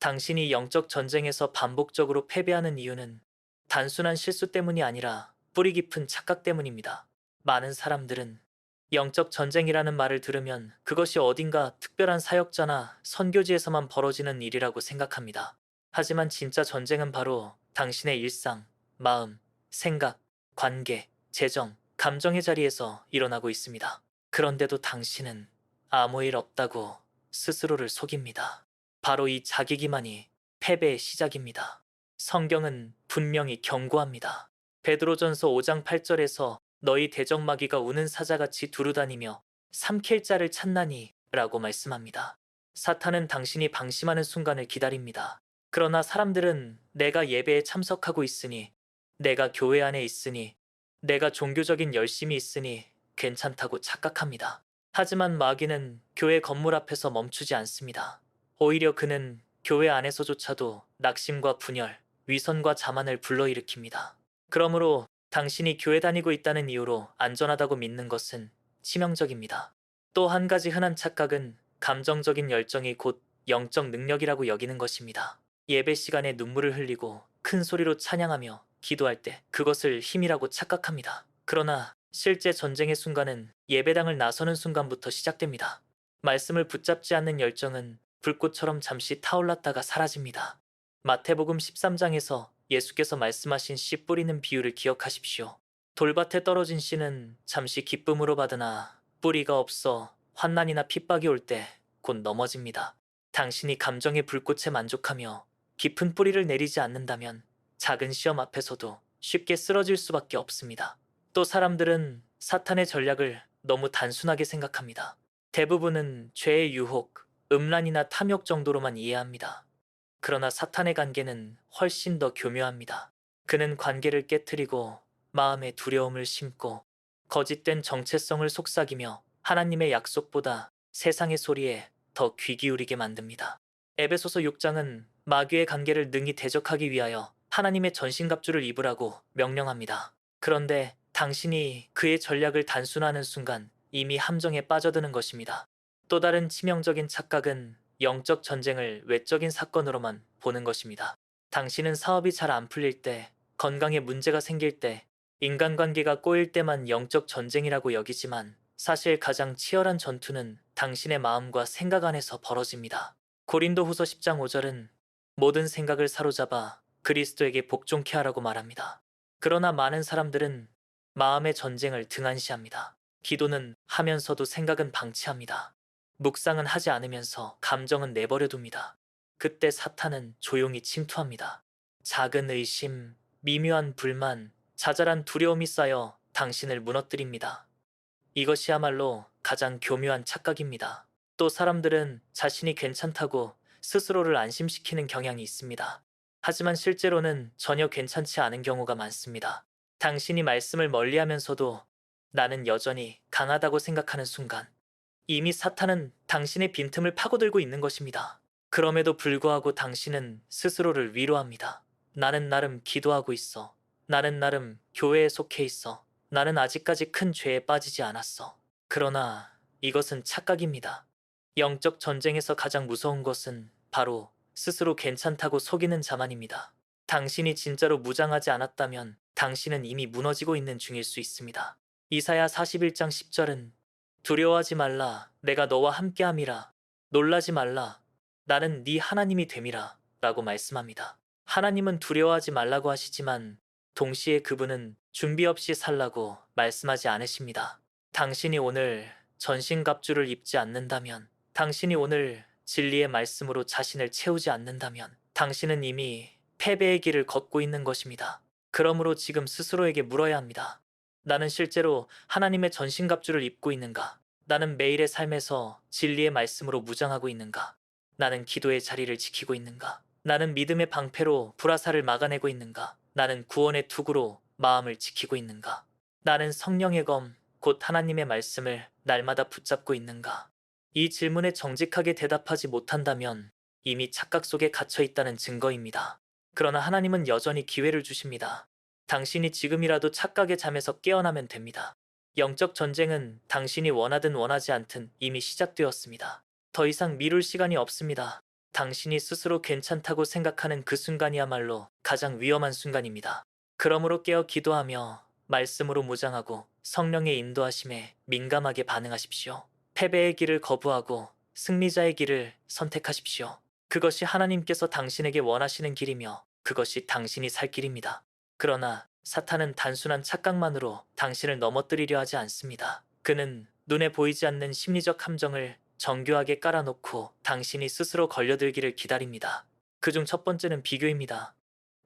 당신이 영적 전쟁에서 반복적으로 패배하는 이유는 단순한 실수 때문이 아니라 뿌리 깊은 착각 때문입니다. 많은 사람들은 영적 전쟁이라는 말을 들으면 그것이 어딘가 특별한 사역자나 선교지에서만 벌어지는 일이라고 생각합니다. 하지만 진짜 전쟁은 바로 당신의 일상, 마음, 생각, 관계, 재정, 감정의 자리에서 일어나고 있습니다. 그런데도 당신은 아무 일 없다고 스스로를 속입니다. 바로 이 자기기만이 패배의 시작입니다. 성경은 분명히 경고합니다. 베드로전서 5장 8절에서 너희 대적마귀가 우는 사자같이 두루다니며 삼킬 자를 찾나니 라고 말씀합니다. 사탄은 당신이 방심하는 순간을 기다립니다. 그러나 사람들은 내가 예배에 참석하고 있으니, 내가 교회 안에 있으니, 내가 종교적인 열심이 있으니 괜찮다고 착각합니다. 하지만 마귀는 교회 건물 앞에서 멈추지 않습니다. 오히려 그는 교회 안에서조차도 낙심과 분열, 위선과 자만을 불러일으킵니다. 그러므로 당신이 교회 다니고 있다는 이유로 안전하다고 믿는 것은 치명적입니다. 또 한 가지 흔한 착각은 감정적인 열정이 곧 영적 능력이라고 여기는 것입니다. 예배 시간에 눈물을 흘리고 큰 소리로 찬양하며 기도할 때 그것을 힘이라고 착각합니다. 그러나 실제 전쟁의 순간은 예배당을 나서는 순간부터 시작됩니다. 말씀을 붙잡지 않는 열정은 불꽃처럼 잠시 타올랐다가 사라집니다. 마태복음 13장에서 예수께서 말씀하신 씨 뿌리는 비유를 기억하십시오. 돌밭에 떨어진 씨는 잠시 기쁨으로 받으나 뿌리가 없어 환난이나 핍박이 올 때 곧 넘어집니다. 당신이 감정의 불꽃에 만족하며 깊은 뿌리를 내리지 않는다면 작은 시험 앞에서도 쉽게 쓰러질 수밖에 없습니다. 또 사람들은 사탄의 전략을 너무 단순하게 생각합니다. 대부분은 죄의 유혹, 음란이나 탐욕 정도로만 이해합니다. 그러나 사탄의 관계는 훨씬 더 교묘합니다. 그는 관계를 깨트리고 마음에 두려움을 심고 거짓된 정체성을 속삭이며 하나님의 약속보다 세상의 소리에 더 귀 기울이게 만듭니다. 에베소서 6장은 마귀의 관계를 능히 대적하기 위하여 하나님의 전신갑주를 입으라고 명령합니다. 그런데 당신이 그의 전략을 단순화하는 순간 이미 함정에 빠져드는 것입니다. 또 다른 치명적인 착각은 영적 전쟁을 외적인 사건으로만 보는 것입니다. 당신은 사업이 잘 안 풀릴 때, 건강에 문제가 생길 때, 인간관계가 꼬일 때만 영적 전쟁이라고 여기지만 사실 가장 치열한 전투는 당신의 마음과 생각 안에서 벌어집니다. 고린도후서 10장 5절은 모든 생각을 사로잡아 그리스도에게 복종케 하라고 말합니다. 그러나 많은 사람들은 마음의 전쟁을 등한시합니다. 기도는 하면서도 생각은 방치합니다. 묵상은 하지 않으면서 감정은 내버려 둡니다. 그때 사탄은 조용히 침투합니다. 작은 의심, 미묘한 불만, 자잘한 두려움이 쌓여 당신을 무너뜨립니다. 이것이야말로 가장 교묘한 착각입니다. 또 사람들은 자신이 괜찮다고 스스로를 안심시키는 경향이 있습니다. 하지만 실제로는 전혀 괜찮지 않은 경우가 많습니다. 당신이 말씀을 멀리하면서도 나는 여전히 강하다고 생각하는 순간 이미 사탄은 당신의 빈틈을 파고들고 있는 것입니다. 그럼에도 불구하고 당신은 스스로를 위로합니다. 나는 나름 기도하고 있어. 나는 나름 교회에 속해 있어. 나는 아직까지 큰 죄에 빠지지 않았어. 그러나 이것은 착각입니다. 영적 전쟁에서 가장 무서운 것은 바로 스스로 괜찮다고 속이는 자만입니다. 당신이 진짜로 무장하지 않았다면 당신은 이미 무너지고 있는 중일 수 있습니다. 이사야 41장 10절은 두려워하지 말라 내가 너와 함께함이라 놀라지 말라 나는 네 하나님이 됨이라 라고 말씀합니다. 하나님은 두려워하지 말라고 하시지만 동시에 그분은 준비 없이 살라고 말씀하지 않으십니다. 당신이 오늘 전신갑주를 입지 않는다면, 당신이 오늘 진리의 말씀으로 자신을 채우지 않는다면 당신은 이미 패배의 길을 걷고 있는 것입니다. 그러므로 지금 스스로에게 물어야 합니다. 나는 실제로 하나님의 전신갑주를 입고 있는가? 나는 매일의 삶에서 진리의 말씀으로 무장하고 있는가? 나는 기도의 자리를 지키고 있는가? 나는 믿음의 방패로 불화살을 막아내고 있는가? 나는 구원의 투구로 마음을 지키고 있는가? 나는 성령의 검, 곧 하나님의 말씀을 날마다 붙잡고 있는가? 이 질문에 정직하게 대답하지 못한다면 이미 착각 속에 갇혀 있다는 증거입니다. 그러나 하나님은 여전히 기회를 주십니다. 당신이 지금이라도 착각의 잠에서 깨어나면 됩니다. 영적 전쟁은 당신이 원하든 원하지 않든 이미 시작되었습니다. 더 이상 미룰 시간이 없습니다. 당신이 스스로 괜찮다고 생각하는 그 순간이야말로 가장 위험한 순간입니다. 그러므로 깨어 기도하며 말씀으로 무장하고 성령의 인도하심에 민감하게 반응하십시오. 패배의 길을 거부하고 승리자의 길을 선택하십시오. 그것이 하나님께서 당신에게 원하시는 길이며 그것이 당신이 살 길입니다. 그러나 사탄은 단순한 착각만으로 당신을 넘어뜨리려 하지 않습니다. 그는 눈에 보이지 않는 심리적 함정을 정교하게 깔아놓고 당신이 스스로 걸려들기를 기다립니다. 그중 첫 번째는 비교입니다.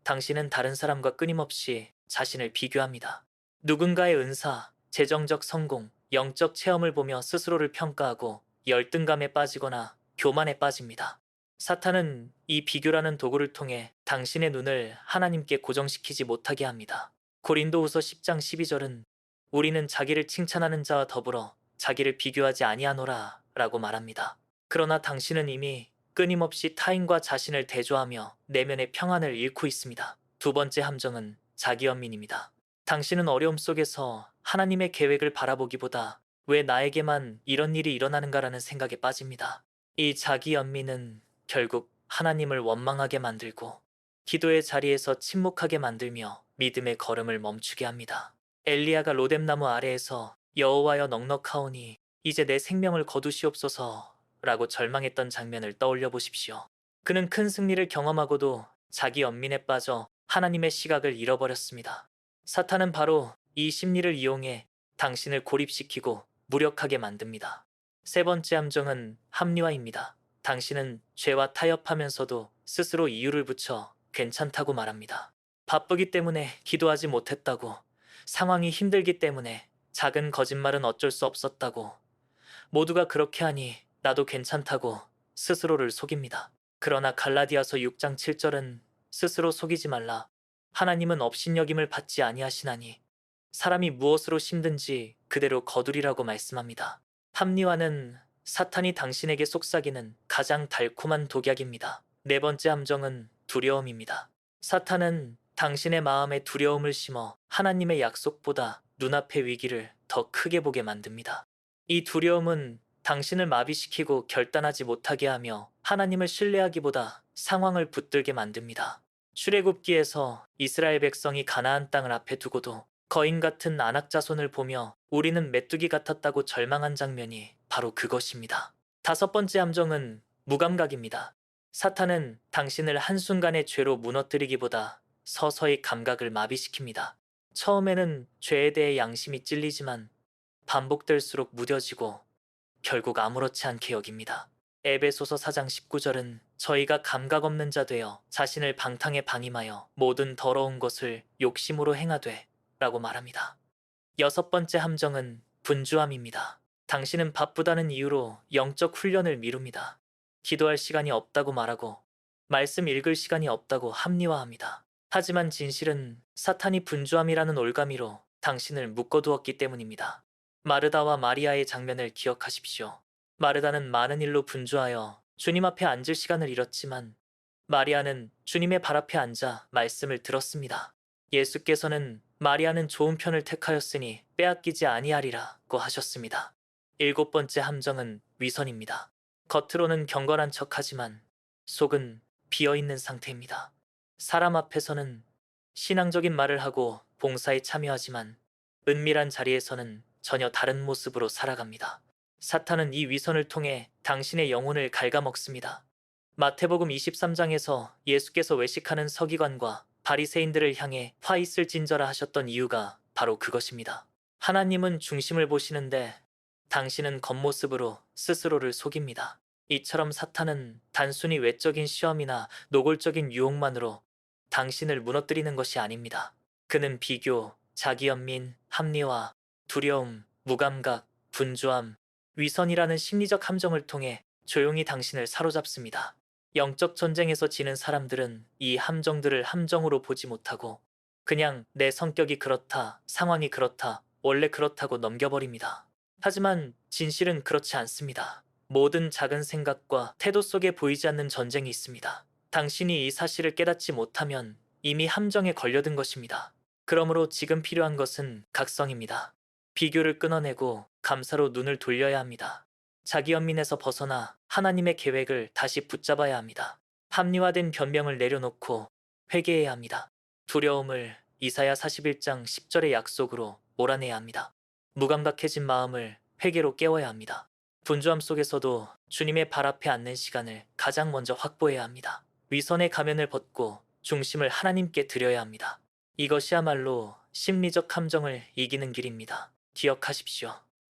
당신은 다른 사람과 끊임없이 자신을 비교합니다. 누군가의 은사, 재정적 성공, 영적 체험을 보며 스스로를 평가하고 열등감에 빠지거나 교만에 빠집니다. 사탄은 이 비교라는 도구를 통해 당신의 눈을 하나님께 고정시키지 못하게 합니다. 고린도후서 10장 12절은 우리는 자기를 칭찬하는 자와 더불어 자기를 비교하지 아니하노라 라고 말합니다. 그러나 당신은 이미 끊임없이 타인과 자신을 대조하며 내면의 평안을 잃고 있습니다. 두 번째 함정은 자기연민입니다. 당신은 어려움 속에서 하나님의 계획을 바라보기보다 왜 나에게만 이런 일이 일어나는가라는 생각에 빠집니다. 이 자기연민은 결국 하나님을 원망하게 만들고 기도의 자리에서 침묵하게 만들며 믿음의 걸음을 멈추게 합니다. 엘리야가 로뎀나무 아래에서 여호와여 넉넉하오니 이제 내 생명을 거두시옵소서 라고 절망했던 장면을 떠올려 보십시오. 그는 큰 승리를 경험하고도 자기 연민에 빠져 하나님의 시각을 잃어버렸습니다. 사탄은 바로 이 심리를 이용해 당신을 고립시키고 무력하게 만듭니다. 세 번째 함정은 합리화입니다. 당신은 죄와 타협하면서도 스스로 이유를 붙여 괜찮다고 말합니다. 바쁘기 때문에 기도하지 못했다고, 상황이 힘들기 때문에 작은 거짓말은 어쩔 수 없었다고, 모두가 그렇게 하니 나도 괜찮다고 스스로를 속입니다. 그러나 갈라디아서 6장 7절은 스스로 속이지 말라. 하나님은 업신여김을 받지 아니하시나니 사람이 무엇으로 심든지 그대로 거두리라고 말씀합니다. 합리화는 사탄이 당신에게 속삭이는 가장 달콤한 독약입니다. 네 번째 함정은 두려움입니다. 사탄은 당신의 마음에 두려움을 심어 하나님의 약속보다 눈앞의 위기를 더 크게 보게 만듭니다. 이 두려움은 당신을 마비시키고 결단하지 못하게 하며 하나님을 신뢰하기보다 상황을 붙들게 만듭니다. 출애굽기에서 이스라엘 백성이 가나안 땅을 앞에 두고도 거인 같은 아낙 자손을 보며 우리는 메뚜기 같았다고 절망한 장면이 바로 그것입니다. 다섯 번째 함정은 무감각입니다. 사탄은 당신을 한순간의 죄로 무너뜨리기보다 서서히 감각을 마비시킵니다. 처음에는 죄에 대해 양심이 찔리지만 반복될수록 무뎌지고 결국 아무렇지 않게 여깁니다. 에베소서 4장 19절은 저희가 감각 없는 자 되어 자신을 방탕에 방임하여 모든 더러운 것을 욕심으로 행하되 라고 말합니다. 여섯 번째 함정은 분주함입니다. 당신은 바쁘다는 이유로 영적 훈련을 미룹니다. 기도할 시간이 없다고 말하고 말씀 읽을 시간이 없다고 합리화합니다. 하지만 진실은 사탄이 분주함이라는 올가미로 당신을 묶어두었기 때문입니다. 마르다와 마리아의 장면을 기억하십시오. 마르다는 많은 일로 분주하여 주님 앞에 앉을 시간을 잃었지만 마리아는 주님의 발 앞에 앉아 말씀을 들었습니다. 예수께서는 마리아는 좋은 편을 택하였으니 빼앗기지 아니하리라고 하셨습니다. 일곱 번째 함정은 위선입니다. 겉으로는 경건한 척하지만 속은 비어있는 상태입니다. 사람 앞에서는 신앙적인 말을 하고 봉사에 참여하지만 은밀한 자리에서는 전혀 다른 모습으로 살아갑니다. 사탄은 이 위선을 통해 당신의 영혼을 갉아먹습니다. 마태복음 23장에서 예수께서 외식하는 서기관과 바리새인들을 향해 화 있을 진저라 하셨던 이유가 바로 그것입니다. 하나님은 중심을 보시는데 당신은 겉모습으로 스스로를 속입니다. 이처럼 사탄은 단순히 외적인 시험이나 노골적인 유혹만으로 당신을 무너뜨리는 것이 아닙니다. 그는 비교, 자기연민, 합리화, 두려움, 무감각, 분주함, 위선이라는 심리적 함정을 통해 조용히 당신을 사로잡습니다. 영적 전쟁에서 지는 사람들은 이 함정들을 함정으로 보지 못하고 그냥 내 성격이 그렇다, 상황이 그렇다, 원래 그렇다고 넘겨버립니다. 하지만 진실은 그렇지 않습니다. 모든 작은 생각과 태도 속에 보이지 않는 전쟁이 있습니다. 당신이 이 사실을 깨닫지 못하면 이미 함정에 걸려든 것입니다. 그러므로 지금 필요한 것은 각성입니다. 비교를 끊어내고 감사로 눈을 돌려야 합니다. 자기 연민에서 벗어나 하나님의 계획을 다시 붙잡아야 합니다. 합리화된 변명을 내려놓고 회개해야 합니다. 두려움을 이사야 41장 10절의 약속으로 몰아내야 합니다. 무감각해진 마음을 회개로 깨워야 합니다. 분주함 속에서도 주님의 발 앞에 앉는 시간을 가장 먼저 확보해야 합니다. 위선의 가면을 벗고 중심을 하나님께 드려야 합니다. 이것이야말로 심리적 감정을 이기는 길입니다. 기억하십시오.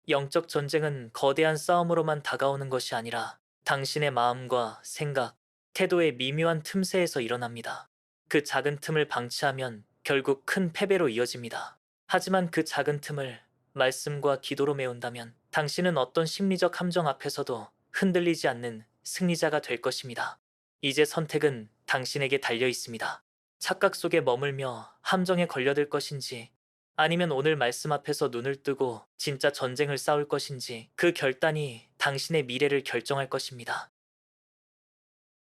영적 전쟁은 거대한 싸움으로만 다가오는 것이 아니라 당신의 마음과 생각, 태도의 미묘한 틈새에서 일어납니다. 그 작은 틈을 방치하면 결국 큰 패배로 이어집니다. 하지만 그 작은 틈을 말씀과 기도로 메운다면 당신은 어떤 심리적 함정 앞에서도 흔들리지 않는 승리자가 될 것입니다. 이제 선택은 당신에게 달려 있습니다. 착각 속에 머물며 함정에 걸려들 것인지 아니면 오늘 말씀 앞에서 눈을 뜨고 진짜 전쟁을 싸울 것인지 그 결단이 당신의 미래를 결정할 것입니다.